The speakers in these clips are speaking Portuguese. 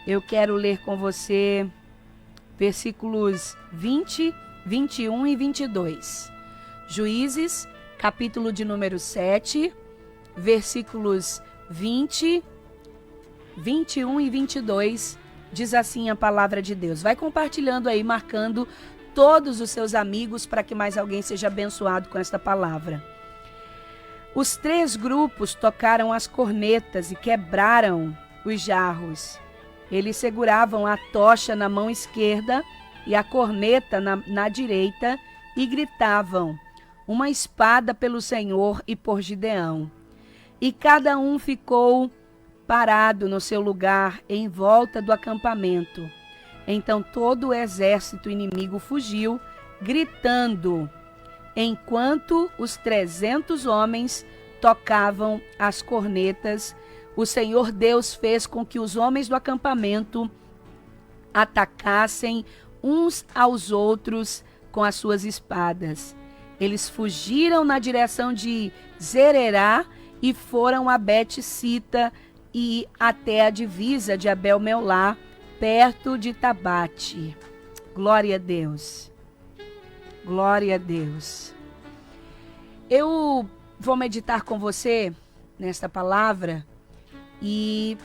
Eu quero ler com você versículos 20, 21 e 22. Juízes, capítulo de número 7, versículos 20, 21 e 22, diz assim a palavra de Deus. Vai compartilhando aí, marcando todos os seus amigos para que mais alguém seja abençoado com esta palavra. Os 3 grupos tocaram as cornetas e quebraram os jarros. Eles seguravam a tocha na mão esquerda e a corneta na direita e gritavam: uma espada pelo Senhor e por Gideão. E cada um ficou parado no seu lugar em volta do acampamento. Então todo o exército inimigo fugiu, gritando, enquanto os 300 homens tocavam as cornetas. O Senhor Deus fez com que os homens do acampamento atacassem uns aos outros com as suas espadas. Eles fugiram na direção de Zererá e foram a Bet-sita e até a divisa de Abel-Meolá, perto de Tabate. Glória a Deus. Glória a Deus. Eu vou meditar com você nesta palavra e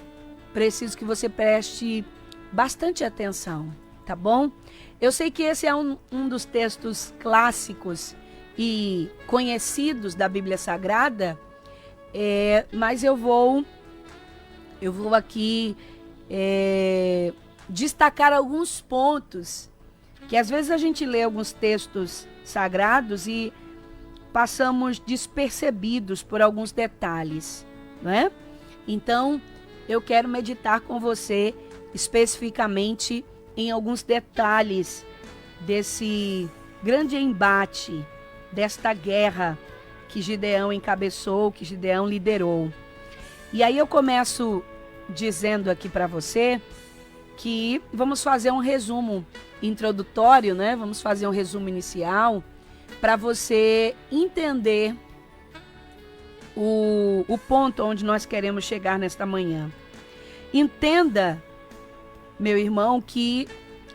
preciso que você preste bastante atenção, tá bom? Eu sei que esse é um dos textos clássicos e conhecidos da Bíblia Sagrada, mas eu vou aqui destacar alguns pontos que às vezes a gente lê alguns textos sagrados e passamos despercebidos por alguns detalhes, não é? Então, eu quero meditar com você especificamente em alguns detalhes desse grande embate, desta guerra que Gideão encabeçou, que Gideão liderou. E aí eu começo dizendo aqui para você que vamos fazer um resumo introdutório, né? Vamos fazer um resumo inicial para você entender o ponto onde nós queremos chegar nesta manhã. Entenda, meu irmão, que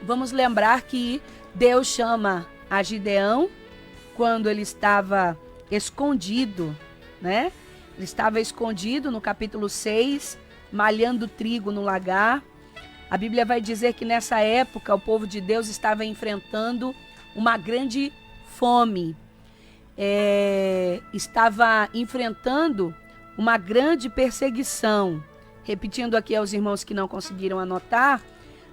vamos lembrar que Deus chama a Gideão quando ele estava escondido, né? Ele estava escondido no capítulo 6, malhando trigo no lagar. A Bíblia vai dizer que nessa época o povo de Deus estava enfrentando uma grande fome. Estava enfrentando uma grande perseguição. Repetindo aqui aos irmãos que não conseguiram anotar,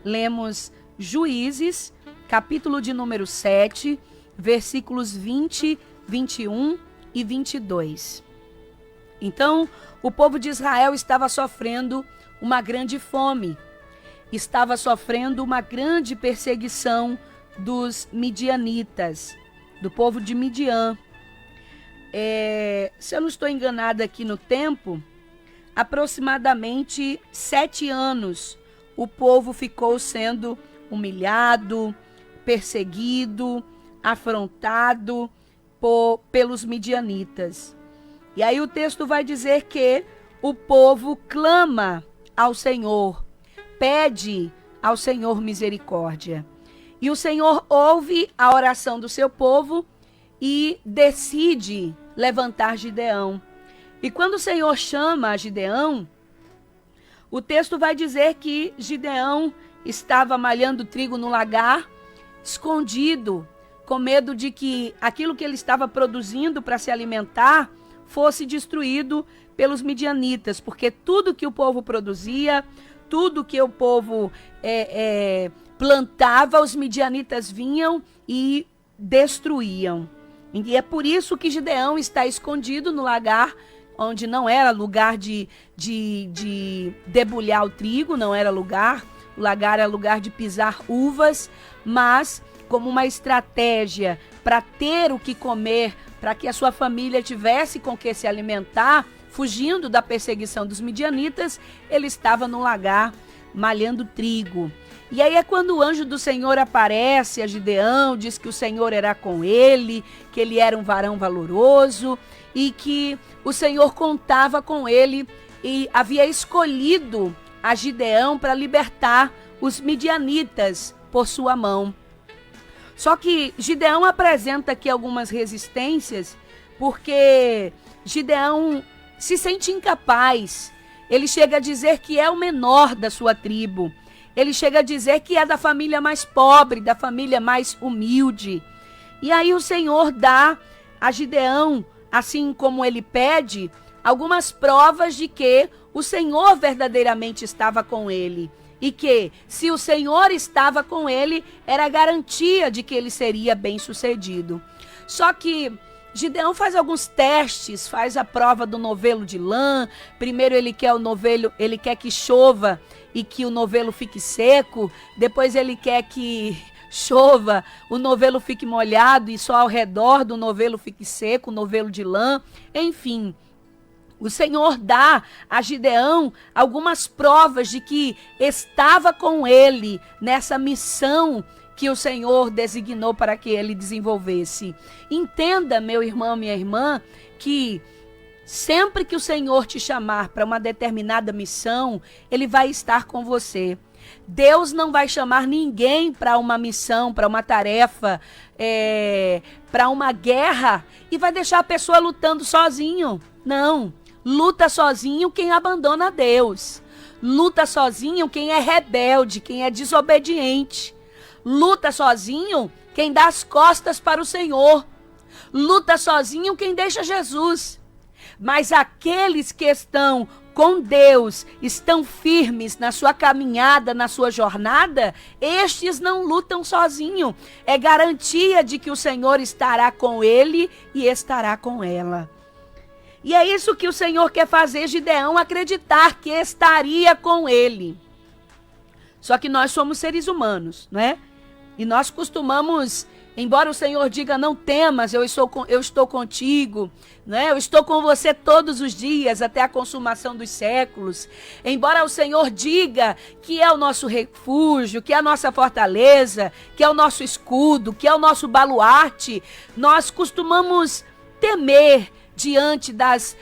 lemos Juízes, capítulo de número 7, versículos 20, 21 e 22. Então, o povo de Israel estava sofrendo uma grande fome, estava sofrendo uma grande perseguição dos midianitas, do povo de Midian. Se eu não estou enganada aqui no tempo, aproximadamente 7 anos o povo ficou sendo humilhado, perseguido, afrontado pelos midianitas. E aí o texto vai dizer que o povo clama ao Senhor, pede ao Senhor misericórdia. E o Senhor ouve a oração do seu povo e decide levantar Gideão. E quando o Senhor chama a Gideão, o texto vai dizer que Gideão estava malhando trigo no lagar, escondido, com medo de que aquilo que ele estava produzindo para se alimentar fosse destruído pelos midianitas, porque tudo que o povo produzia, tudo que o povo plantava, os midianitas vinham e destruíam. E é por isso que Gideão está escondido no lagar, onde não era lugar de debulhar o trigo, não era lugar. O lagar era lugar de pisar uvas, mas como uma estratégia para ter o que comer, para que a sua família tivesse com que se alimentar, fugindo da perseguição dos midianitas, ele estava no lagar malhando trigo. E aí é quando o anjo do Senhor aparece a Gideão, diz que o Senhor era com ele, que ele era um varão valoroso e que o Senhor contava com ele e havia escolhido a Gideão para libertar os midianitas por sua mão. Só que Gideão apresenta aqui algumas resistências, porque Gideão se sente incapaz. Ele chega a dizer que é o menor da sua tribo. Ele chega a dizer que é da família mais pobre, da família mais humilde. E aí o Senhor dá a Gideão, assim como ele pede, algumas provas de que o Senhor verdadeiramente estava com ele. E que, se o Senhor estava com ele, era garantia de que ele seria bem-sucedido. Só que Gideão faz alguns testes, faz a prova do novelo de lã. Primeiro ele quer que chova e que o novelo fique seco. Depois ele quer que chova, o novelo fique molhado e só ao redor do novelo fique seco, o novelo de lã. Enfim, o Senhor dá a Gideão algumas provas de que estava com ele nessa missão que o Senhor designou para que ele desenvolvesse. Entenda, meu irmão, minha irmã, que sempre que o Senhor te chamar para uma determinada missão, ele vai estar com você. Deus não vai chamar ninguém para uma missão, para uma tarefa, para uma guerra e vai deixar a pessoa lutando sozinho. Não. Luta sozinho quem abandona Deus. Luta sozinho quem é rebelde, quem é desobediente. Luta sozinho quem dá as costas para o Senhor. Luta sozinho quem deixa Jesus. Mas aqueles que estão com Deus, estão firmes na sua caminhada, na sua jornada, estes não lutam sozinho. É garantia de que o Senhor estará com ele e estará com ela. E é isso que o Senhor quer fazer Gideão acreditar que estaria com ele. Só que nós somos seres humanos, né? E nós costumamos, embora o Senhor diga, não temas, eu estou contigo, né? Eu estou com você todos os dias, até a consumação dos séculos. Embora o Senhor diga que é o nosso refúgio, que é a nossa fortaleza, que é o nosso escudo, que é o nosso baluarte, nós costumamos temer diante das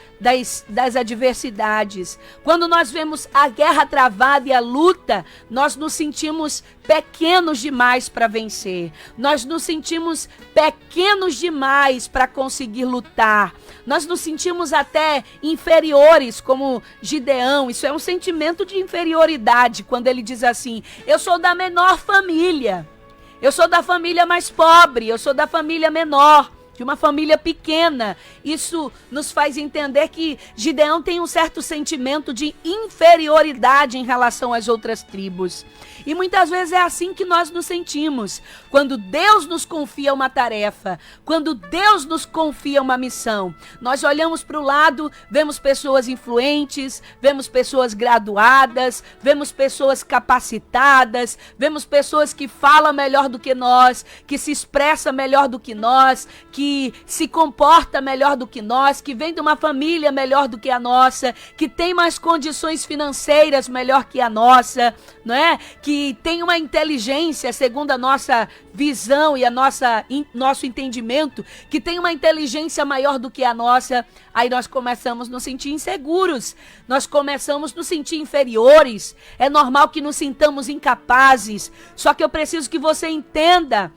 adversidades. Quando nós vemos a guerra travada e a luta, nós nos sentimos pequenos demais para vencer. Nós nos sentimos pequenos demais para conseguir lutar. Nós nos sentimos até inferiores, como Gideão. Isso é um sentimento de inferioridade, quando ele diz assim: eu sou da menor família, eu sou da família mais pobre, eu sou da família menor, de uma família pequena. Isso nos faz entender que Gideão tem um certo sentimento de inferioridade em relação às outras tribos. E muitas vezes é assim que nós nos sentimos. Quando Deus nos confia uma tarefa, quando Deus nos confia uma missão, nós olhamos para o lado, vemos pessoas influentes, vemos pessoas graduadas, vemos pessoas capacitadas, vemos pessoas que falam melhor do que nós, que se expressam melhor do que nós, que se comporta melhor do que nós, que vem de uma família melhor do que a nossa, que tem mais condições financeiras melhor que a nossa, não é? Que tem uma inteligência, segundo a nossa visão e nosso entendimento, que tem uma inteligência maior do que a nossa. Aí nós começamos a nos sentir inseguros, nós começamos a nos sentir inferiores. É normal que nos sintamos incapazes. Só que eu preciso que você entenda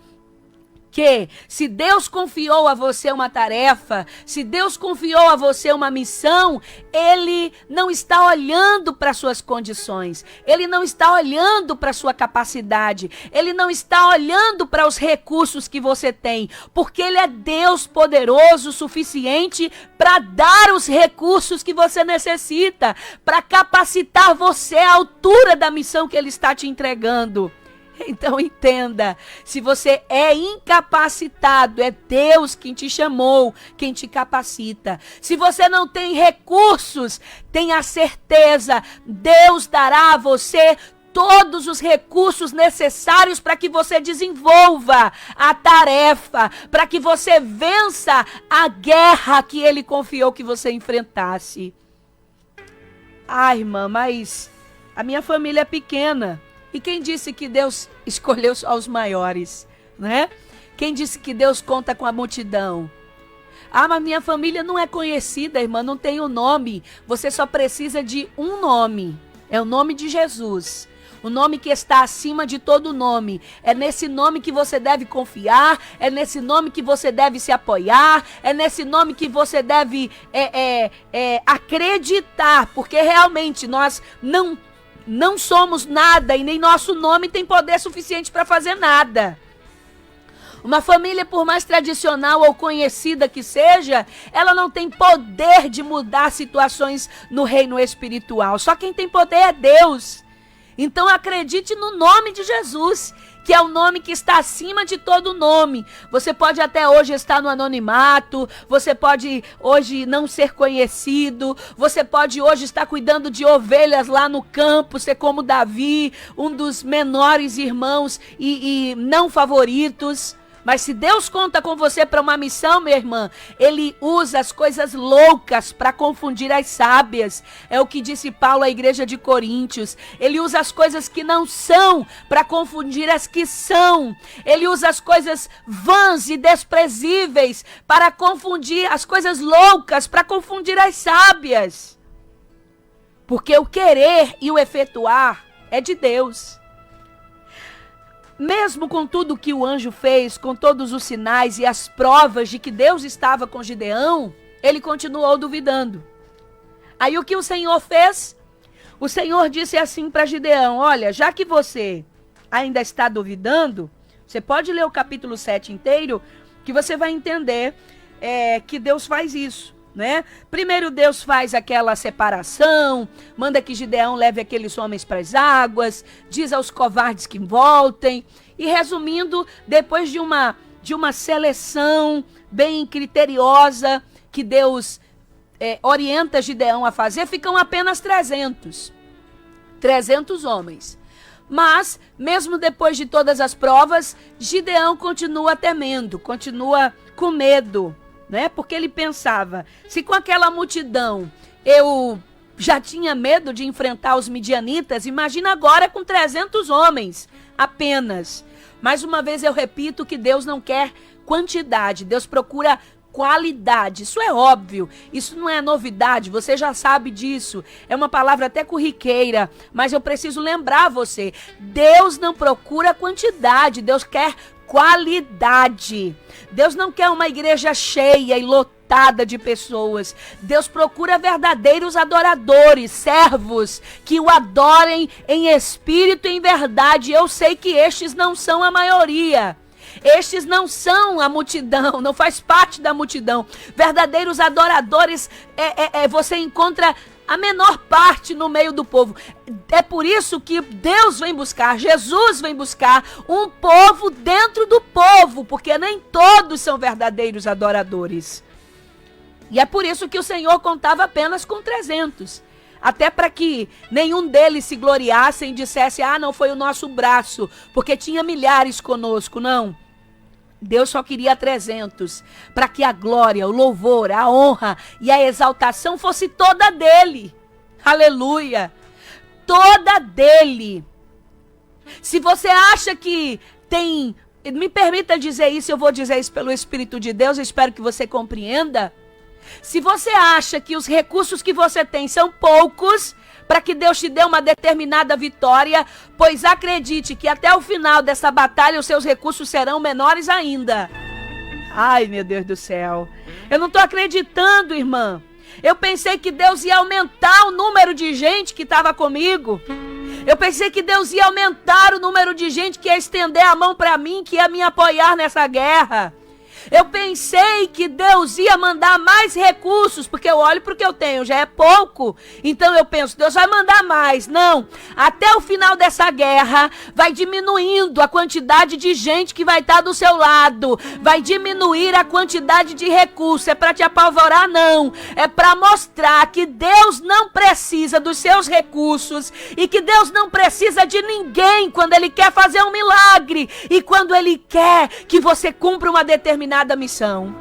que se Deus confiou a você uma tarefa, se Deus confiou a você uma missão, Ele não está olhando para suas condições, Ele não está olhando para sua capacidade, Ele não está olhando para os recursos que você tem, porque Ele é Deus poderoso o suficiente para dar os recursos que você necessita, para capacitar você à altura da missão que Ele está te entregando. Então entenda, se você é incapacitado, é Deus quem te chamou, quem te capacita. Se você não tem recursos, tenha certeza, Deus dará a você todos os recursos necessários para que você desenvolva a tarefa, para que você vença a guerra que Ele confiou que você enfrentasse. Ah, irmã, mas a minha família é pequena. E quem disse que Deus escolheu só os maiores, né? Quem disse que Deus conta com a multidão? Ah, mas minha família não é conhecida, irmã, não tem um nome. Você só precisa de um nome. É o nome de Jesus. O nome que está acima de todo nome. É nesse nome que você deve confiar. É nesse nome que você deve se apoiar. É nesse nome que você deve acreditar. Porque realmente nós não somos nada e nem nosso nome tem poder suficiente para fazer nada. Uma família, por mais tradicional ou conhecida que seja, ela não tem poder de mudar situações no reino espiritual. Só quem tem poder é Deus. Então acredite no nome de Jesus, que é o nome que está acima de todo nome. Você pode até hoje estar no anonimato, você pode hoje não ser conhecido, você pode hoje estar cuidando de ovelhas lá no campo, ser como Davi, um dos menores irmãos e não favoritos. Mas se Deus conta com você para uma missão, minha irmã, Ele usa as coisas loucas para confundir as sábias. É o que disse Paulo à igreja de Coríntios. Ele usa as coisas que não são para confundir as que são. Ele usa as coisas vãs e desprezíveis para confundir as coisas loucas, para confundir as sábias. Porque o querer e o efetuar é de Deus. Mesmo com tudo que o anjo fez, com todos os sinais e as provas de que Deus estava com Gideão, ele continuou duvidando. Aí o que o Senhor fez? O Senhor disse assim para Gideão: olha, já que você ainda está duvidando, você pode ler o capítulo 7 inteiro, que você vai entender que Deus faz isso. Né? Primeiro Deus faz aquela separação, manda que Gideão leve aqueles homens para as águas, diz aos covardes que voltem. E resumindo, depois de uma seleção bem criteriosa que Deus orienta Gideão a fazer, ficam apenas 300 homens. Mas, mesmo depois de todas as provas, Gideão continua temendo, continua com medo. Né? Porque ele pensava, se com aquela multidão eu já tinha medo de enfrentar os midianitas, imagina agora com 300 homens apenas. Mais uma vez eu repito que Deus não quer quantidade, Deus procura qualidade. Isso é óbvio, isso não é novidade, você já sabe disso. É uma palavra até corriqueira, mas eu preciso lembrar você, Deus não procura quantidade, Deus quer qualidade. Deus não quer uma igreja cheia e lotada de pessoas. Deus procura verdadeiros adoradores, servos que o adorem em espírito e em verdade. Eu sei que estes não são a maioria. Estes não são a multidão, não faz parte da multidão. Verdadeiros adoradores você encontra a menor parte no meio do povo. É por isso que Deus vem buscar, Jesus vem buscar um povo dentro do povo, porque nem todos são verdadeiros adoradores. E é por isso que o Senhor contava apenas com 300. Até para que nenhum deles se gloriasse e dissesse, não foi o nosso braço, porque tinha milhares conosco, não. Deus só queria 300, para que a glória, o louvor, a honra e a exaltação fosse toda dele. Aleluia! Toda dele. Se você acha que tem... Me permita dizer isso, eu vou dizer isso pelo Espírito de Deus, eu espero que você compreenda. Se você acha que os recursos que você tem são poucos para que Deus te dê uma determinada vitória, pois acredite que até o final dessa batalha os seus recursos serão menores ainda. Ai, meu Deus do céu. Eu não estou acreditando, irmã. Eu pensei que Deus ia aumentar o número de gente que estava comigo. Eu pensei que Deus ia aumentar o número de gente que ia estender a mão para mim, que ia me apoiar nessa guerra. Eu pensei que Deus ia mandar mais recursos, porque eu olho para o que eu tenho, já é pouco. Então eu penso, Deus vai mandar mais. Não, até o final dessa guerra, vai diminuindo a quantidade de gente que vai estar do seu lado. Vai diminuir a quantidade de recursos. É para te apavorar? Não. É para mostrar que Deus não precisa dos seus recursos e que Deus não precisa de ninguém quando Ele quer fazer um milagre e quando Ele quer que você cumpra uma determinada missão.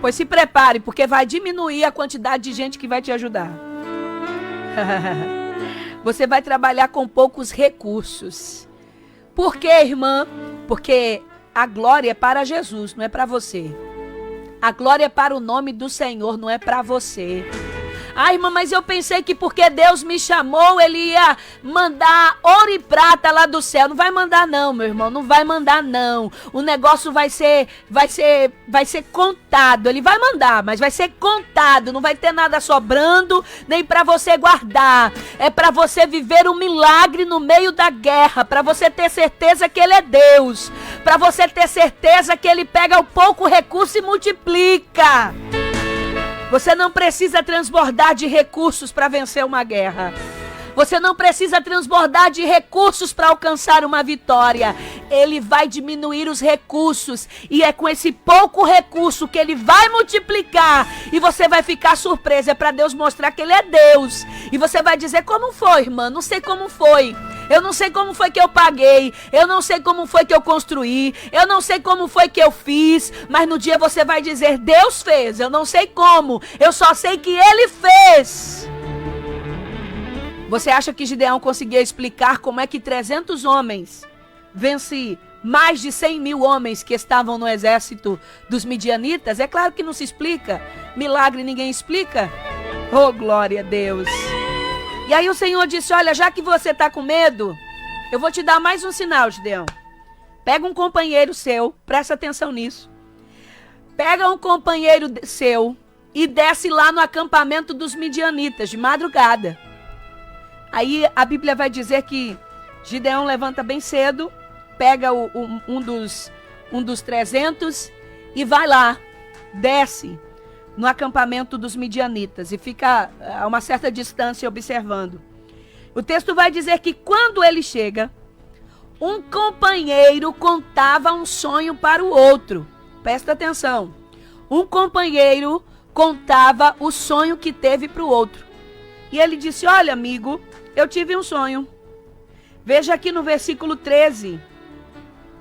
Pois se prepare, porque vai diminuir a quantidade de gente que vai te ajudar. Você vai trabalhar com poucos recursos. Por quê, irmã? Porque a glória é para Jesus, não é para você. A glória é para o nome do Senhor, não é para você. Ah, irmã, mas eu pensei que porque Deus me chamou, Ele ia mandar ouro e prata lá do céu. Não vai mandar não, meu irmão, não vai mandar não. O negócio vai ser contado. Ele vai mandar, mas vai ser contado. Não vai ter nada sobrando, nem para você guardar. É para você viver um milagre no meio da guerra, para você ter certeza que Ele é Deus, para você ter certeza que Ele pega o pouco recurso e multiplica. Você não precisa transbordar de recursos para vencer uma guerra. Você não precisa transbordar de recursos para alcançar uma vitória. Ele vai diminuir os recursos. E é com esse pouco recurso que Ele vai multiplicar. E você vai ficar surpresa. É para Deus mostrar que Ele é Deus. E você vai dizer, como foi, irmã? Não sei como foi. Eu não sei como foi que eu paguei. Eu não sei como foi que eu construí. Eu não sei como foi que eu fiz. Mas no dia você vai dizer, Deus fez. Eu não sei como. Eu só sei que Ele fez. Você acha que Gideão conseguia explicar como é que 300 homens vence mais de 100 mil homens que estavam no exército dos midianitas? É claro que não se explica. Milagre ninguém explica. Oh, glória a Deus. E aí o Senhor disse, olha, já que você está com medo, eu vou te dar mais um sinal, Gideão. Pega um companheiro seu, presta atenção nisso. Pega um companheiro seu e desce lá no acampamento dos midianitas, de madrugada. Aí a Bíblia vai dizer que Gideão levanta bem cedo, pega um dos 300 e vai lá, desce no acampamento dos midianitas e fica a uma certa distância observando. O texto vai dizer que quando ele chega, um companheiro contava um sonho para o outro. Presta atenção. Um companheiro contava o sonho que teve para o outro. E ele disse, olha amigo, eu tive um sonho. Veja aqui no versículo 13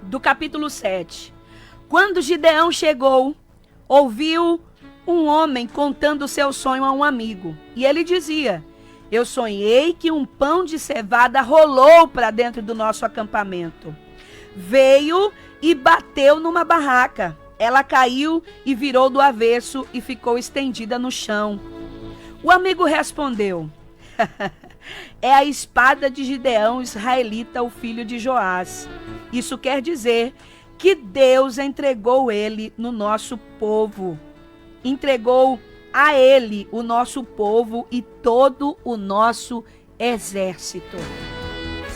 do capítulo 7. Quando Gideão chegou, ouviu um homem contando o seu sonho a um amigo. E ele dizia, eu sonhei que um pão de cevada rolou para dentro do nosso acampamento. Veio e bateu numa barraca. Ela caiu e virou do avesso e ficou estendida no chão. O amigo respondeu, é a espada de Gideão, israelita, o filho de Joás. Isso quer dizer que Deus entregou ele no nosso povo. Entregou a ele o nosso povo e todo o nosso exército.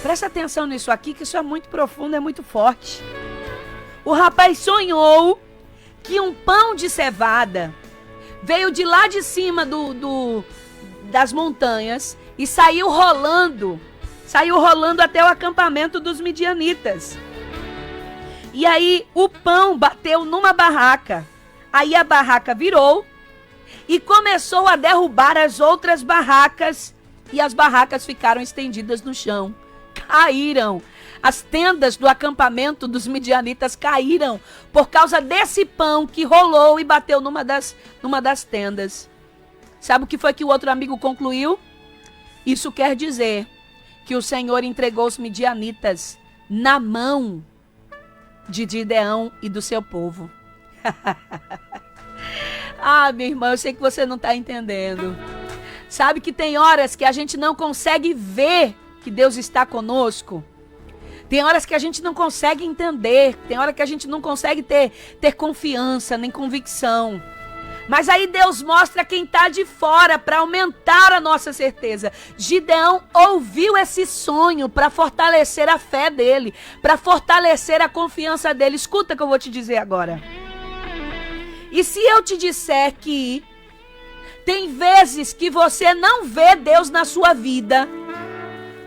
Presta atenção nisso aqui, que isso é muito profundo, é muito forte. O rapaz sonhou que um pão de cevada veio de lá de cima das montanhas e saiu rolando até o acampamento dos midianitas. E aí o pão bateu numa barraca. Aí a barraca virou e começou a derrubar as outras barracas. E as barracas ficaram estendidas no chão. Caíram. As tendas do acampamento dos midianitas caíram por causa desse pão que rolou e bateu numa das tendas. Sabe o que foi que o outro amigo concluiu? Isso quer dizer que o Senhor entregou os midianitas na mão de Gideão e do seu povo. Ah, minha irmã, eu sei que você não está entendendo. Sabe que tem horas que a gente não consegue ver que Deus está conosco. Tem horas que a gente não consegue entender. Tem hora que a gente não consegue ter confiança, nem convicção. Mas aí Deus mostra quem está de fora para aumentar a nossa certeza. Gideão ouviu esse sonho para fortalecer a fé dele, para fortalecer a confiança dele. Escuta o que eu vou te dizer agora. E se eu te disser que tem vezes que você não vê Deus na sua vida,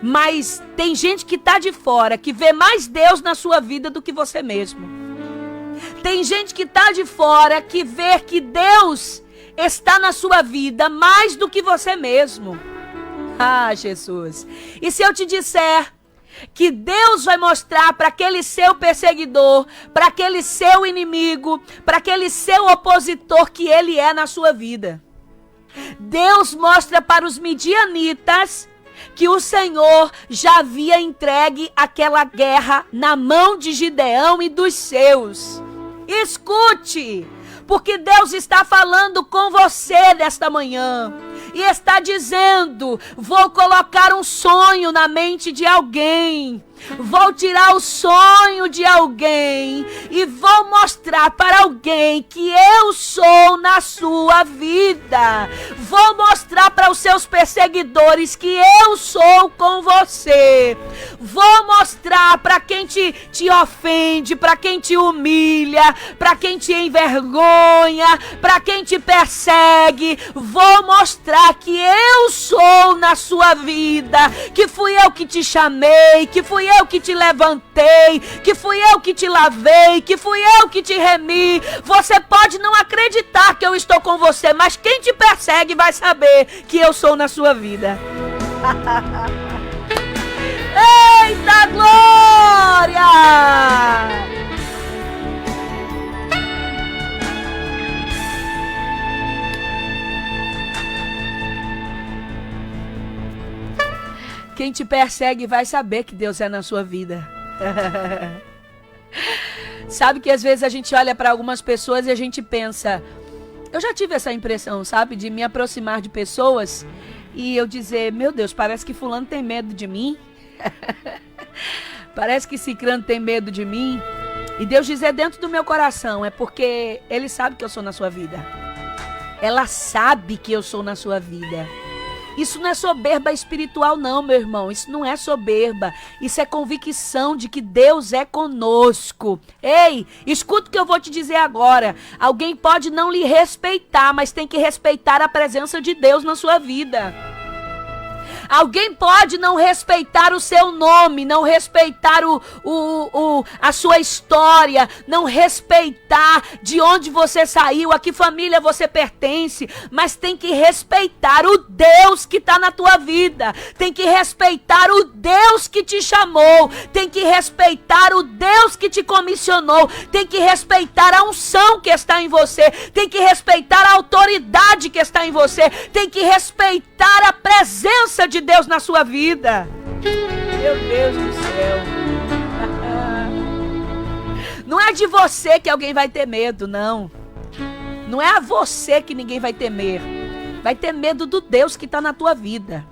mas tem gente que está de fora, que vê mais Deus na sua vida do que você mesmo. Tem gente que está de fora, que vê que Deus está na sua vida mais do que você mesmo. Ah, Jesus. E se eu te disser que Deus vai mostrar para aquele seu perseguidor, para aquele seu inimigo, para aquele seu opositor que ele é na sua vida. Deus mostra para os midianitas que o Senhor já havia entregue aquela guerra na mão de Gideão e dos seus. Escute, porque Deus está falando com você nesta manhã. e está dizendo: vou colocar um sonho na mente de alguém. Vou tirar o sonho de alguém e vou mostrar para alguém que eu sou na sua vida. Vou mostrar para os seus perseguidores que eu sou com você. Vou mostrar para quem te ofende, para quem te humilha, para quem te envergonha, para quem te persegue. Vou mostrar que eu sou na sua vida, que fui eu que te chamei, que fui eu que te levantei, que fui eu que te lavei, que fui eu que te remi. Você pode não acreditar que eu estou com você, mas quem te persegue vai saber que eu sou na sua vida. Eita glória! Quem te persegue vai saber que Deus é na sua vida. Sabe que às vezes a gente olha para algumas pessoas e a gente pensa... Eu já tive essa impressão, sabe? De me aproximar de pessoas e eu dizer: meu Deus, parece que fulano tem medo de mim. Parece que ciclano tem medo de mim. E Deus dizer dentro do meu coração: é porque Ele sabe que eu sou na sua vida. Ela sabe que eu sou na sua vida. Isso não é soberba espiritual não, meu irmão. Isso não é soberba. Isso é convicção de que Deus é conosco. Ei, escuta o que eu vou te dizer agora. Alguém pode não lhe respeitar, mas tem que respeitar a presença de Deus na sua vida. Alguém pode não respeitar o seu nome, não respeitar a sua história, não respeitar de onde você saiu, a que família você pertence, mas tem que respeitar o Deus que está na tua vida, tem que respeitar o Deus que te chamou, tem que respeitar o Deus que te comissionou, tem que respeitar a unção que está em você, tem que respeitar a autoridade que está em você, tem que respeitar a presença de Deus na sua vida. Meu Deus do céu. Não é de você que alguém vai ter medo, não. Não é a você que ninguém vai temer. Vai ter medo do Deus que está na tua vida.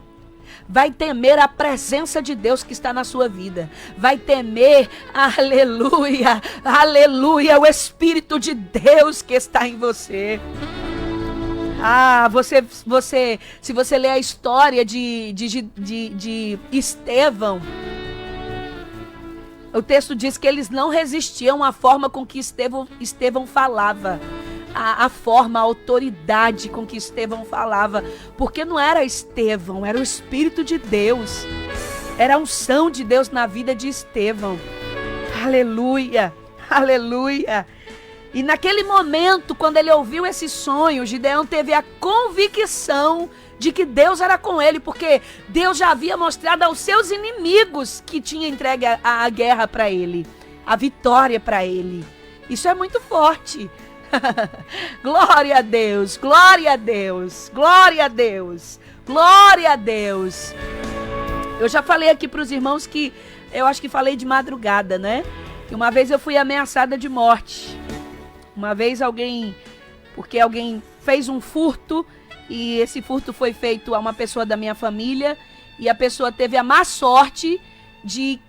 Vai temer a presença de Deus que está na sua vida. Vai temer, aleluia, aleluia, o Espírito de Deus que está em você. Ah, se você ler a história de Estevão, o texto diz que eles não resistiam à forma com que Estevão falava, a forma, a autoridade com que Estevão falava, porque não era Estevão, era o Espírito de Deus, era a unção de Deus na vida de Estevão. Aleluia, aleluia. E naquele momento, quando ele ouviu esse sonho, Gideão teve a convicção de que Deus era com ele, porque Deus já havia mostrado aos seus inimigos que tinha entregue a guerra para ele, a vitória para ele. Isso é muito forte. Glória a Deus, glória a Deus, glória a Deus, glória a Deus. Eu já falei aqui para os irmãos que, eu acho que falei de madrugada, né? Que uma vez eu fui ameaçada de morte. Uma vez alguém fez um furto e esse furto foi feito a uma pessoa da minha família e a pessoa teve a má sorte de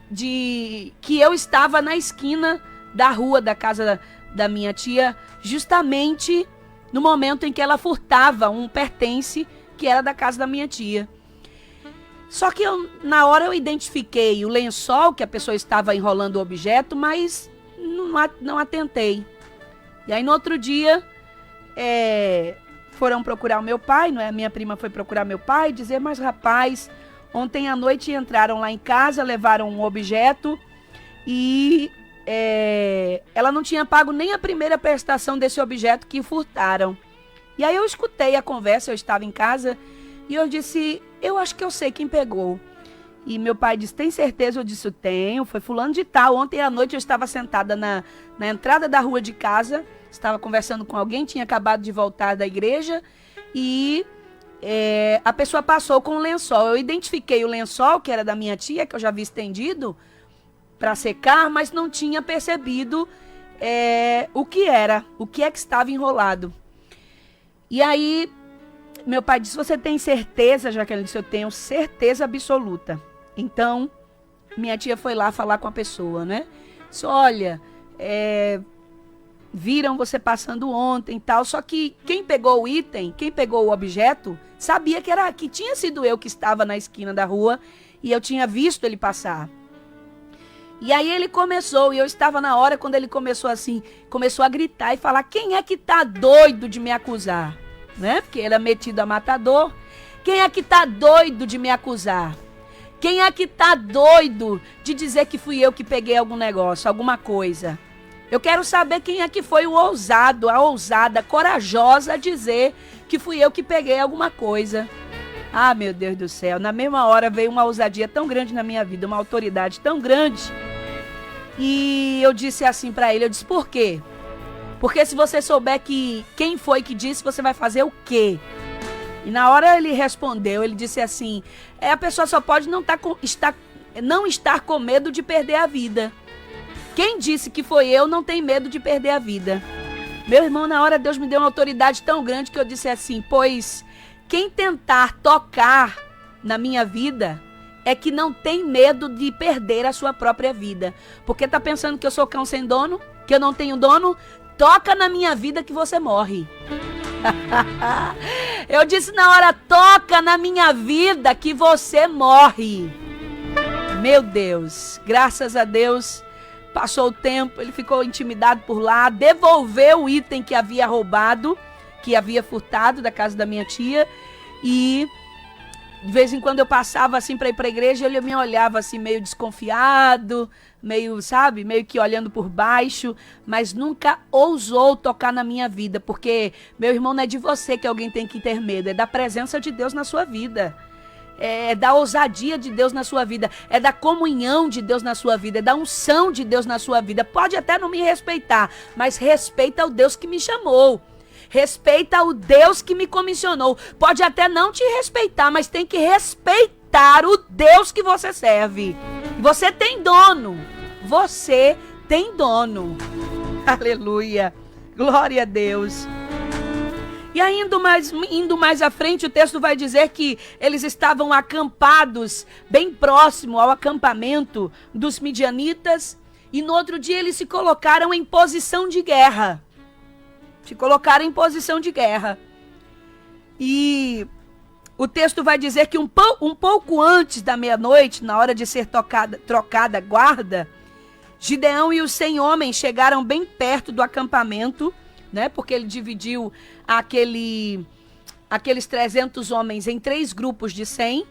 que eu estava na esquina da rua da casa da minha tia, justamente no momento em que ela furtava um pertence que era da casa da minha tia. Só que na hora eu identifiquei o lençol que a pessoa estava enrolando o objeto, mas não atentei. E aí no outro dia, foram procurar o meu pai, não é? A minha prima foi procurar meu pai e dizer: mas rapaz, ontem à noite entraram lá em casa, levaram um objeto e ela não tinha pago nem a primeira prestação desse objeto que furtaram. E aí eu escutei a conversa, eu estava em casa e eu disse: eu acho que eu sei quem pegou. E meu pai disse: tem certeza? Eu disse: eu tenho, foi fulano de tal. Ontem à noite eu estava sentada na entrada da rua de casa, estava conversando com alguém, tinha acabado de voltar da igreja e a pessoa passou com um lençol. Eu identifiquei o lençol, que era da minha tia, que eu já havia estendido para secar, mas não tinha percebido o que é que estava enrolado. E aí meu pai disse, você tem certeza, Jaqueline? Disse, eu tenho certeza absoluta. Então, minha tia foi lá falar com a pessoa, né? Disse, olha, viram você passando ontem e tal, só que quem pegou o item, quem pegou o objeto, sabia que tinha sido eu que estava na esquina da rua e eu tinha visto ele passar. E aí ele começou, e eu estava na hora quando ele começou assim, começou a gritar e falar, quem é que tá doido de me acusar? Né? Porque ele é metido a matador. Quem é que tá doido de me acusar? Quem é que tá doido de dizer que fui eu que peguei algum negócio, alguma coisa? Eu quero saber quem é que foi o ousado, a ousada, corajosa a dizer que fui eu que peguei alguma coisa. Ah, meu Deus do céu, na mesma hora veio uma ousadia tão grande na minha vida, uma autoridade tão grande. E eu disse assim pra ele, eu disse, por quê? Porque se você souber quem foi que disse, você vai fazer o quê? E na hora ele respondeu, ele disse assim, a pessoa só pode não estar com medo de perder a vida. Quem disse que foi eu não tem medo de perder a vida. Meu irmão, na hora Deus me deu uma autoridade tão grande que eu disse assim, pois quem tentar tocar na minha vida é que não tem medo de perder a sua própria vida. Porque tá pensando que eu sou cão sem dono? Que eu não tenho dono? Toca na minha vida que você morre. Eu disse na hora, toca na minha vida que você morre. Meu Deus, graças a Deus, passou o tempo, ele ficou intimidado por lá, devolveu o item que havia roubado, que havia furtado da casa da minha tia, e de vez em quando eu passava assim para ir para a igreja, ele me olhava assim meio desconfiado, meio, sabe, meio que olhando por baixo, mas nunca ousou tocar na minha vida, porque, meu irmão, não é de você que alguém tem que ter medo, é da presença de Deus na sua vida. É da ousadia de Deus na sua vida, é da comunhão de Deus na sua vida, é da unção de Deus na sua vida. Pode até não me respeitar, mas respeita o Deus que me chamou. Respeita o Deus que me comissionou. Pode até não te respeitar, mas tem que respeitar o Deus que você serve. Você tem dono. Você tem dono. Aleluia. Glória a Deus. E aí, indo mais à frente, o texto vai dizer que eles estavam acampados bem próximo ao acampamento dos midianitas. E no outro dia eles se colocaram em posição de guerra. E o texto vai dizer que um pouco antes da meia-noite, na hora de ser trocada guarda, Gideão e os 100 homens chegaram bem perto do acampamento, né? Porque ele dividiu aqueles 300 homens em 3 grupos de 100.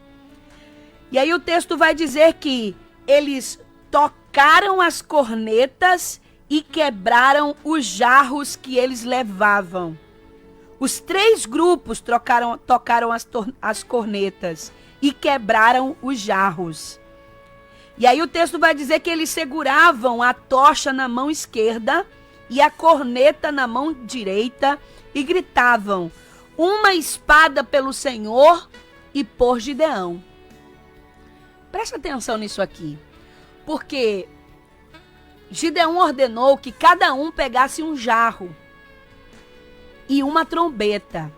E aí o texto vai dizer que eles tocaram as cornetas e quebraram os jarros que eles levavam. Os 3 grupos tocaram as cornetas e quebraram os jarros. E aí o texto vai dizer que eles seguravam a tocha na mão esquerda e a corneta na mão direita e gritavam, uma espada pelo Senhor e por Gideão. Presta atenção nisso aqui, porque Gideão ordenou que cada um pegasse um jarro e uma trombeta.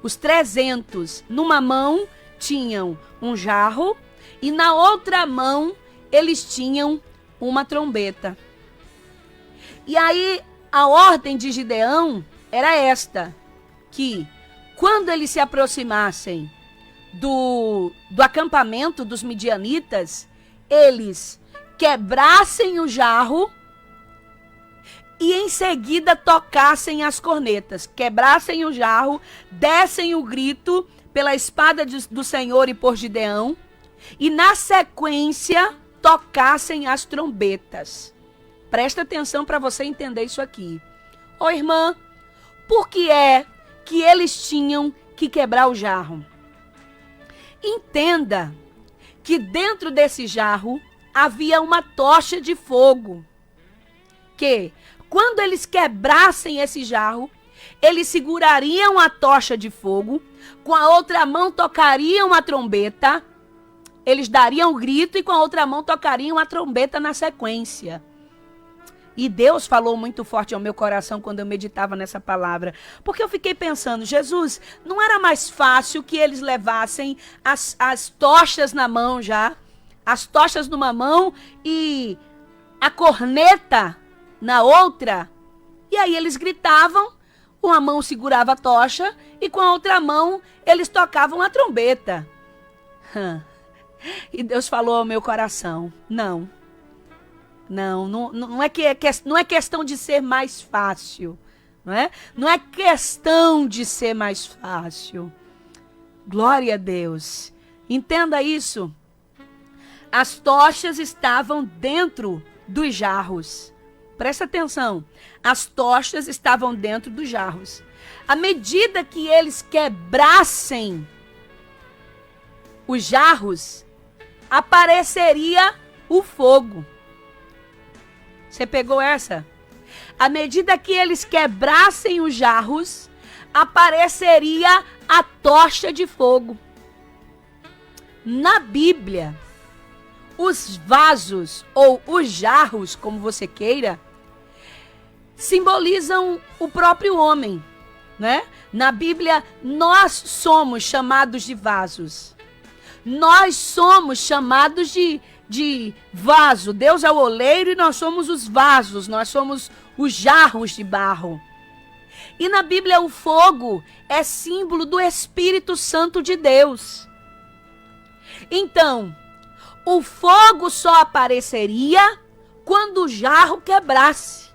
Os 300, numa mão, tinham um jarro e na outra mão eles tinham uma trombeta. E aí a ordem de Gideão era esta, que quando eles se aproximassem do acampamento dos midianitas, eles quebrassem o jarro e em seguida tocassem as cornetas. Quebrassem o jarro, dessem o grito pela espada do Senhor e por Gideão, e na sequência tocassem as trombetas. Presta atenção para você entender isso aqui. Ô irmã, por que é que eles tinham que quebrar o jarro? Entenda que dentro desse jarro havia uma tocha de fogo, que quando eles quebrassem esse jarro, eles segurariam a tocha de fogo, com a outra mão tocariam a trombeta, eles dariam o grito e com a outra mão tocariam a trombeta na sequência. E Deus falou muito forte ao meu coração quando eu meditava nessa palavra. Porque eu fiquei pensando, Jesus, não era mais fácil que eles levassem as tochas na mão já? As tochas numa mão e a corneta na outra? E aí eles gritavam, uma mão segurava a tocha e com a outra mão eles tocavam a trombeta. E Deus falou ao meu coração, não é questão de ser mais fácil, não é? Não é questão de ser mais fácil. Glória a Deus. Entenda isso. As tochas estavam dentro dos jarros. Presta atenção. As tochas estavam dentro dos jarros. À medida que eles quebrassem os jarros, apareceria o fogo. Você pegou essa? À medida que eles quebrassem os jarros, apareceria a tocha de fogo. Na Bíblia, os vasos ou os jarros, como você queira, simbolizam o próprio homem, né? Na Bíblia, nós somos chamados de vasos. Nós somos chamados de vaso. Deus é o oleiro e nós somos os vasos. Nós somos os jarros de barro. E na Bíblia, o fogo é símbolo do Espírito Santo de Deus. Então, o fogo só apareceria quando o jarro quebrasse.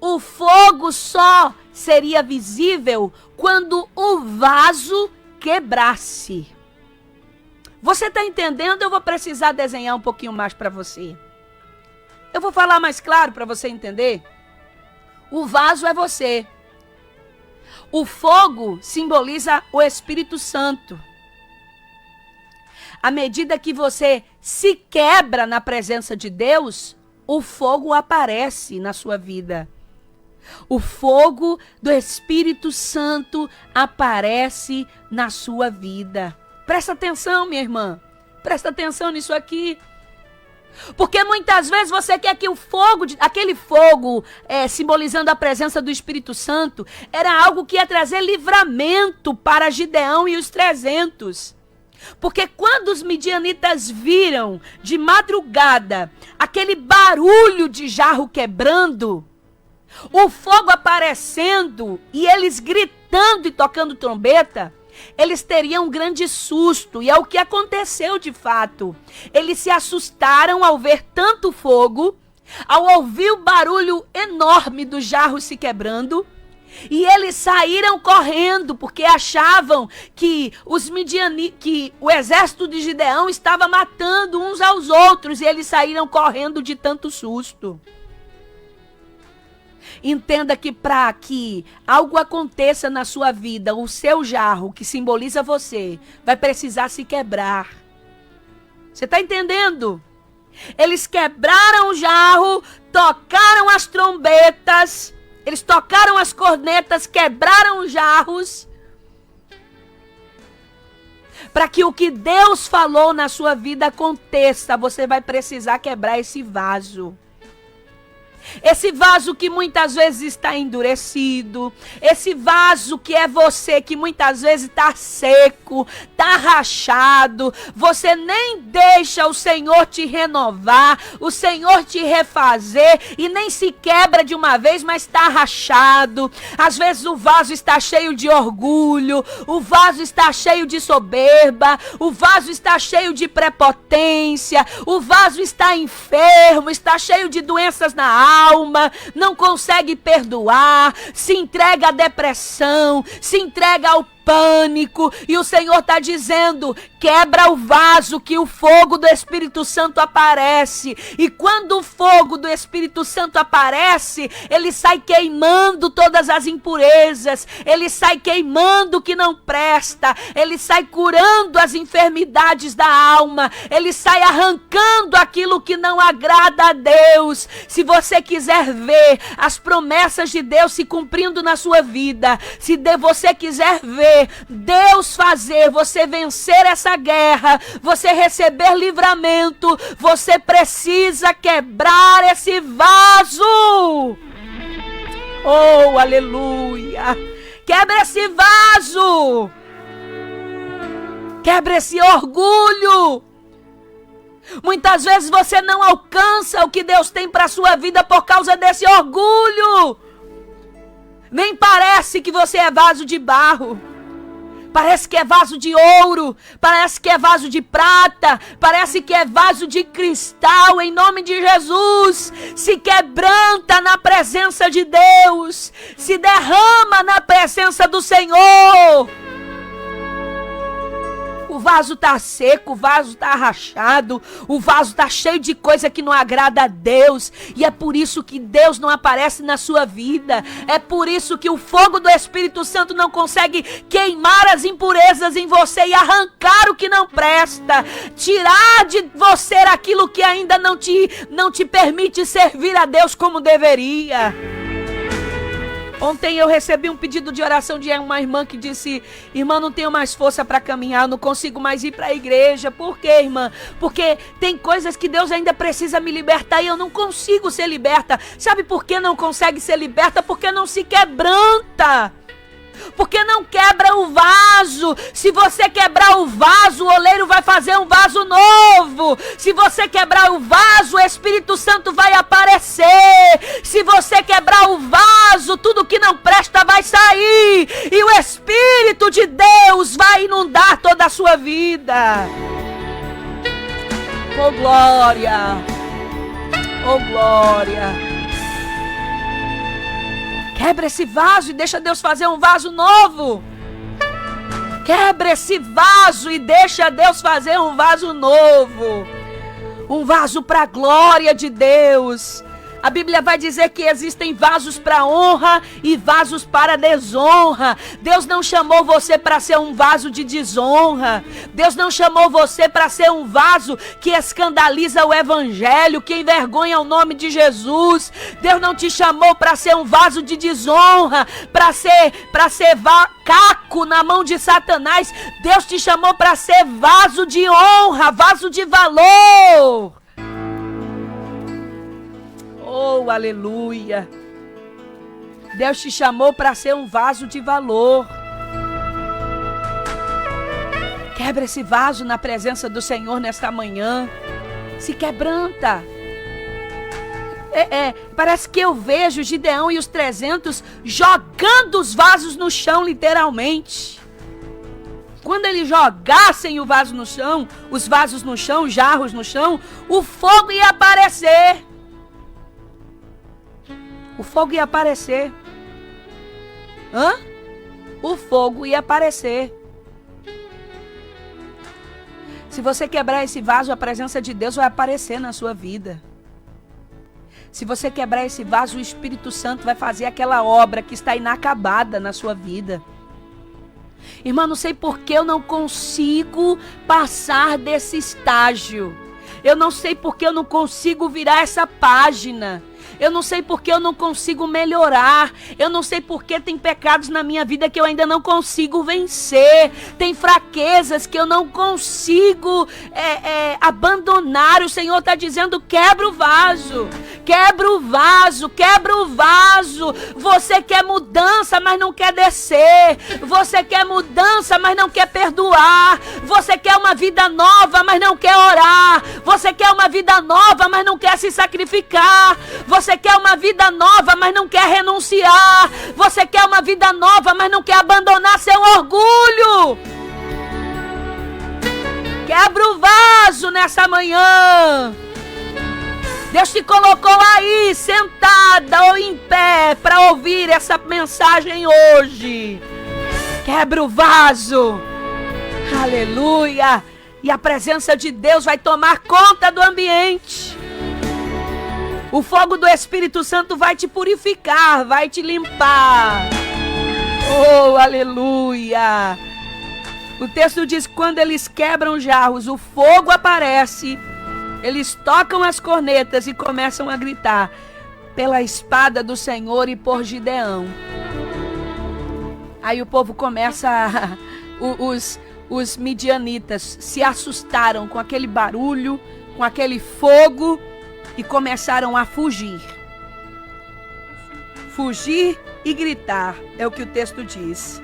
O fogo só seria visível quando o vaso quebrasse. Você está entendendo? Eu vou precisar desenhar um pouquinho mais para você. Eu vou falar mais claro para você entender. O vaso é você. O fogo simboliza o Espírito Santo. À medida que você se quebra na presença de Deus, o fogo aparece na sua vida. O fogo do Espírito Santo aparece na sua vida. Presta atenção, minha irmã. Presta atenção nisso aqui. Porque muitas vezes você quer que o fogo, aquele fogo simbolizando a presença do Espírito Santo, era algo que ia trazer livramento para Gideão e os 300. Porque quando os midianitas viram de madrugada aquele barulho de jarro quebrando, o fogo aparecendo e eles gritando e tocando trombeta, eles teriam um grande susto. E é o que aconteceu de fato. Eles se assustaram ao ver tanto fogo, ao ouvir o barulho enorme do jarro se quebrando. E eles saíram correndo, porque achavam que que o exército de Gideão estava matando uns aos outros. E eles saíram correndo de tanto susto. Entenda que para que algo aconteça na sua vida, o seu jarro, que simboliza você, vai precisar se quebrar. Você está entendendo? Eles quebraram o jarro, tocaram as trombetas, eles tocaram as cornetas, quebraram os jarros. Para que o que Deus falou na sua vida aconteça, você vai precisar quebrar esse vaso. Esse vaso que muitas vezes está endurecido, esse vaso que é você, que muitas vezes está seco, está rachado, você nem deixa o Senhor te renovar, o Senhor te refazer e nem se quebra de uma vez, mas está rachado. Às vezes o vaso está cheio de orgulho, o vaso está cheio de soberba, o vaso está cheio de prepotência, o vaso está enfermo, está cheio de doenças na alma, não consegue perdoar, se entrega à depressão, se entrega ao pânico, e o Senhor está dizendo: quebra o vaso que o fogo do Espírito Santo aparece. E quando o fogo do Espírito Santo aparece, ele sai queimando todas as impurezas, ele sai queimando o que não presta, ele sai curando as enfermidades da alma, ele sai arrancando aquilo que não agrada a Deus. Se você quiser ver as promessas de Deus se cumprindo na sua vida, se você quiser ver ver Deus fazer você vencer essa guerra, você receber livramento, você precisa quebrar esse vaso. Oh, aleluia! Quebra esse vaso! Quebra esse orgulho! Muitas vezes você não alcança o que Deus tem para a sua vida por causa desse orgulho. Nem parece que você é vaso de barro. Parece que é vaso de ouro, parece que é vaso de prata, parece que é vaso de cristal. Em nome de Jesus, se quebranta na presença de Deus, se derrama na presença do Senhor. O vaso está seco, o vaso está rachado, o vaso está cheio de coisa que não agrada a Deus. E é por isso que Deus não aparece na sua vida. É por isso que o fogo do Espírito Santo não consegue queimar as impurezas em você e arrancar o que não presta. Tirar de você aquilo que ainda não te permite servir a Deus como deveria. Ontem eu recebi um pedido de oração de uma irmã que disse: irmã, não tenho mais força para caminhar, não consigo mais ir para a igreja. Por quê, irmã? Porque tem coisas que Deus ainda precisa me libertar e eu não consigo ser liberta. Sabe por que não consegue ser liberta? Porque não se quebranta. Porque não quebra o vaso. Se você quebrar o vaso, o oleiro vai fazer um vaso novo. Se você quebrar o vaso, o Espírito Santo vai aparecer. Se você quebrar o vaso, tudo que não presta vai sair. E o Espírito de Deus vai inundar toda a sua vida. Oh, glória! Oh, glória! Quebra esse vaso e deixa Deus fazer um vaso novo. Quebra esse vaso e deixa Deus fazer um vaso novo. Um vaso para a glória de Deus. A Bíblia vai dizer que existem vasos para honra e vasos para desonra. Deus não chamou você para ser um vaso de desonra. Deus não chamou você para ser um vaso que escandaliza o Evangelho, que envergonha o nome de Jesus. Deus não te chamou para ser um vaso de desonra, para ser caco na mão de Satanás. Deus te chamou para ser vaso de honra, vaso de valor. Oh, aleluia! Deus te chamou para ser um vaso de valor. Quebra esse vaso na presença do Senhor nesta manhã. Se quebranta. Parece que eu vejo Gideão e os 300 jogando os vasos no chão, literalmente. Quando eles jogassem o vaso no chão, os vasos no chão, os jarros no chão, o fogo ia aparecer. O fogo ia aparecer. O fogo ia aparecer. Se você quebrar esse vaso, a presença de Deus vai aparecer na sua vida. Se você quebrar esse vaso, o Espírito Santo vai fazer aquela obra que está inacabada na sua vida. Irmã, não sei por que eu não consigo passar desse estágio. Eu não sei por que eu não consigo virar essa página. Eu não sei por que eu não consigo melhorar. Eu não sei por que tem pecados na minha vida que eu ainda não consigo vencer. Tem fraquezas que eu não consigo abandonar. O Senhor está dizendo: quebra o vaso. Quebra o vaso, quebra o vaso. Você quer mudança, mas não quer descer. Você quer mudança, mas não quer perdoar. Você quer uma vida nova, mas não quer orar. Você quer uma vida nova, mas não quer se sacrificar. Você quer uma vida nova, mas não quer renunciar. Você quer uma vida nova, mas não quer abandonar seu orgulho. Quebra o vaso nessa manhã. Deus te colocou aí, sentada ou em pé, para ouvir essa mensagem hoje. Quebra o vaso. Aleluia. E a presença de Deus vai tomar conta do ambiente. O fogo do Espírito Santo vai te purificar, vai te limpar. Oh, aleluia. O texto diz que quando eles quebram jarros, o fogo aparece. Eles tocam as cornetas e começam a gritar: pela espada do Senhor e por Gideão. Aí o povo começa, os midianitas se assustaram com aquele barulho, com aquele fogo e começaram a fugir. Fugir e gritar, é o que o texto diz.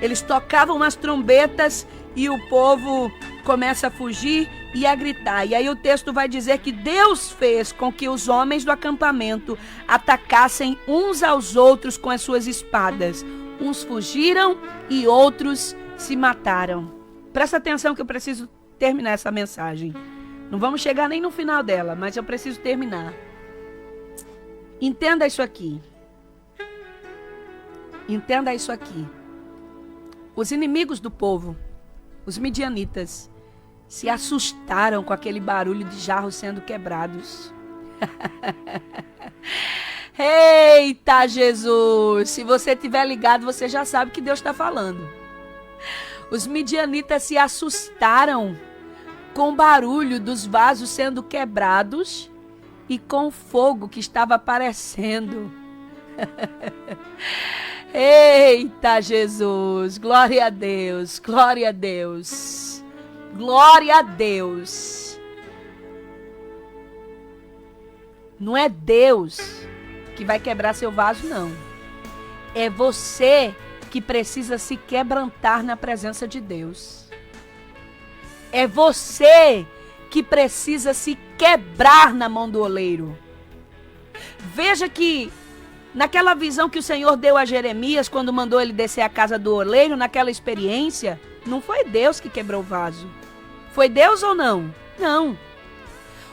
Eles tocavam as trombetas e o povo começa a fugir e a gritar. E aí o texto vai dizer que Deus fez com que os homens do acampamento atacassem uns aos outros com as suas espadas. Uns fugiram e outros se mataram. Presta atenção que eu preciso terminar essa mensagem. Não vamos chegar nem no final dela, mas eu preciso terminar. Entenda isso aqui. Entenda isso aqui. Os inimigos do povo, os midianitas, se assustaram com aquele barulho de jarros sendo quebrados. Eita Jesus! Se você estiver ligado, você já sabe que Deus está falando. Os midianitas se assustaram com o barulho dos vasos sendo quebrados e com o fogo que estava aparecendo. Eita Jesus! Glória a Deus! Glória a Deus! Glória a Deus! Não é Deus que vai quebrar seu vaso, não. É você que precisa se quebrantar na presença de Deus. É você que precisa se quebrar na mão do oleiro. Veja que naquela visão que o Senhor deu a Jeremias, quando mandou ele descer à casa do oleiro, naquela experiência, não foi Deus que quebrou o vaso. Foi Deus ou não? Não.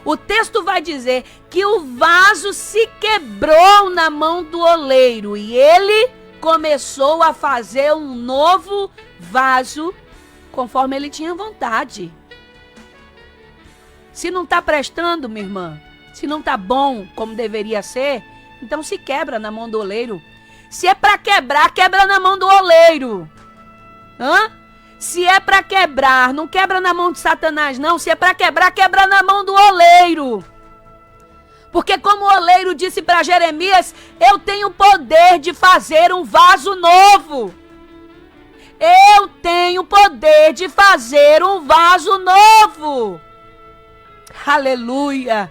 O texto vai dizer que o vaso se quebrou na mão do oleiro e ele começou a fazer um novo vaso conforme ele tinha vontade. Se não está prestando, minha irmã, se não está bom como deveria ser, então se quebra na mão do oleiro. Se é para quebrar, quebra na mão do oleiro. Se é para quebrar, não quebra na mão de Satanás, não. Se é para quebrar, quebra na mão do oleiro. Porque como o oleiro disse para Jeremias, eu tenho poder de fazer um vaso novo. Eu tenho poder de fazer um vaso novo. Aleluia.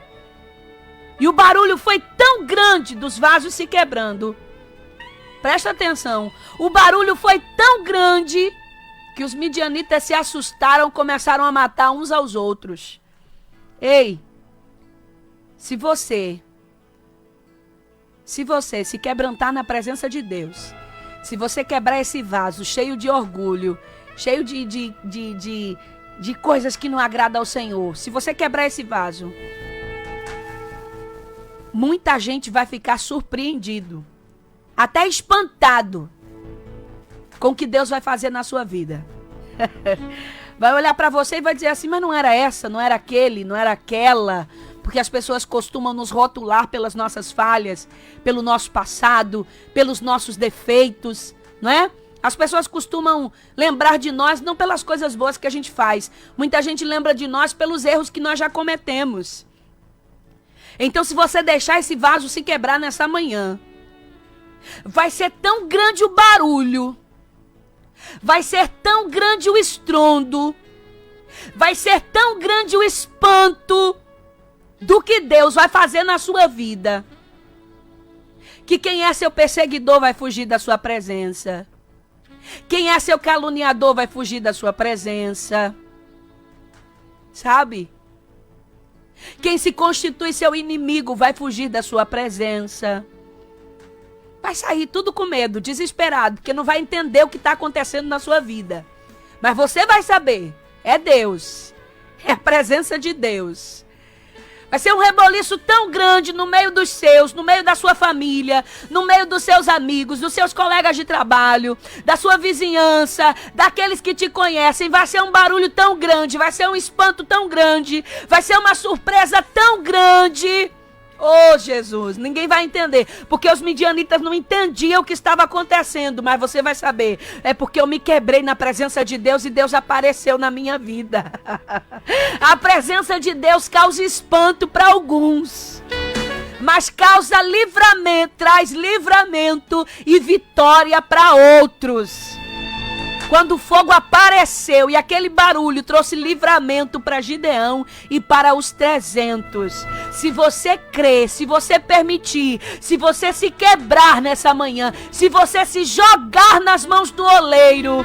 E o barulho foi tão grande dos vasos se quebrando. Presta atenção. O barulho foi tão grande que os midianitas se assustaram, começaram a matar uns aos outros. Ei, se você se quebrantar na presença de Deus, se você quebrar esse vaso cheio de orgulho, cheio de coisas que não agradam ao Senhor, se você quebrar esse vaso, muita gente vai ficar surpreendido, até espantado com o que Deus vai fazer na sua vida. Vai olhar para você e vai dizer assim, mas não era essa, não era aquele, não era aquela. Porque as pessoas costumam nos rotular pelas nossas falhas, pelo nosso passado, pelos nossos defeitos, não é? As pessoas costumam lembrar de nós não pelas coisas boas que a gente faz. Muita gente lembra de nós pelos erros que nós já cometemos. Então, se você deixar esse vaso se quebrar nessa manhã, vai ser tão grande o barulho, vai ser tão grande o estrondo, vai ser tão grande o espanto do que Deus vai fazer na sua vida, que quem é seu perseguidor vai fugir da sua presença. Quem é seu caluniador vai fugir da sua presença. Sabe? Quem se constitui seu inimigo vai fugir da sua presença. Vai sair tudo com medo, desesperado, porque não vai entender o que está acontecendo na sua vida. Mas você vai saber, é Deus, é a presença de Deus. Vai ser um reboliço tão grande no meio dos seus, no meio da sua família, no meio dos seus amigos, dos seus colegas de trabalho, da sua vizinhança, daqueles que te conhecem. Vai ser um barulho tão grande, vai ser um espanto tão grande, vai ser uma surpresa tão grande. Oh, Jesus, ninguém vai entender, porque os midianitas não entendiam o que estava acontecendo, mas você vai saber, é porque eu me quebrei na presença de Deus e Deus apareceu na minha vida. A presença de Deus causa espanto para alguns, mas causa livramento, traz livramento e vitória para outros. Quando o fogo apareceu e aquele barulho trouxe livramento para Gideão e para os 300. Se você crer, se você permitir, se você se quebrar nessa manhã, se você se jogar nas mãos do oleiro,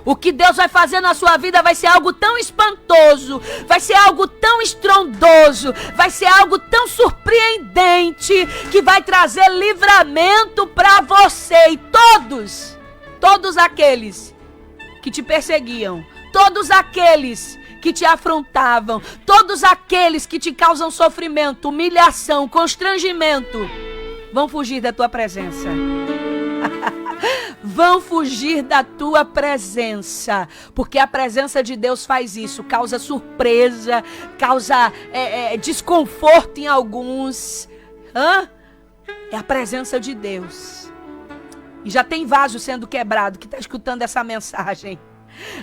o que Deus vai fazer na sua vida vai ser algo tão espantoso, vai ser algo tão estrondoso, vai ser algo tão surpreendente, que vai trazer livramento para você e todos aqueles que te perseguiam, todos aqueles que te afrontavam, todos aqueles que te causam sofrimento, humilhação, constrangimento, vão fugir da tua presença. Vão fugir da tua presença, porque a presença de Deus faz isso, causa surpresa, causa desconforto em alguns. É a presença de Deus. E já tem vaso sendo quebrado que está escutando essa mensagem.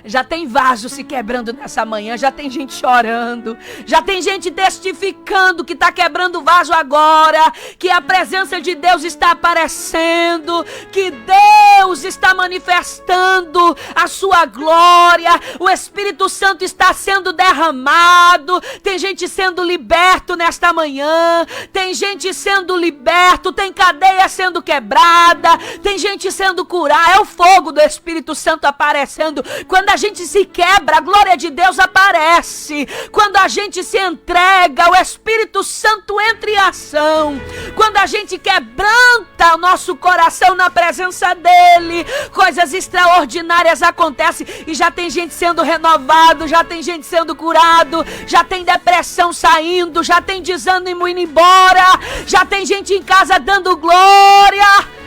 Já tem vaso se quebrando nessa manhã, já tem gente chorando, já tem gente testificando que está quebrando vaso agora, que a presença de Deus está aparecendo, que Deus está manifestando a sua glória, o Espírito Santo está sendo derramado, tem gente sendo liberto nesta manhã, tem gente sendo liberto, tem cadeia sendo quebrada, tem gente sendo curada, é o fogo do Espírito Santo aparecendo. Quando a gente se quebra, a glória de Deus aparece. Quando a gente se entrega, o Espírito Santo entra em ação. Quando a gente quebranta o nosso coração na presença dEle, coisas extraordinárias acontecem. E já tem gente sendo renovado, já tem gente sendo curado, já tem depressão saindo, já tem desânimo indo embora, já tem gente em casa dando glória.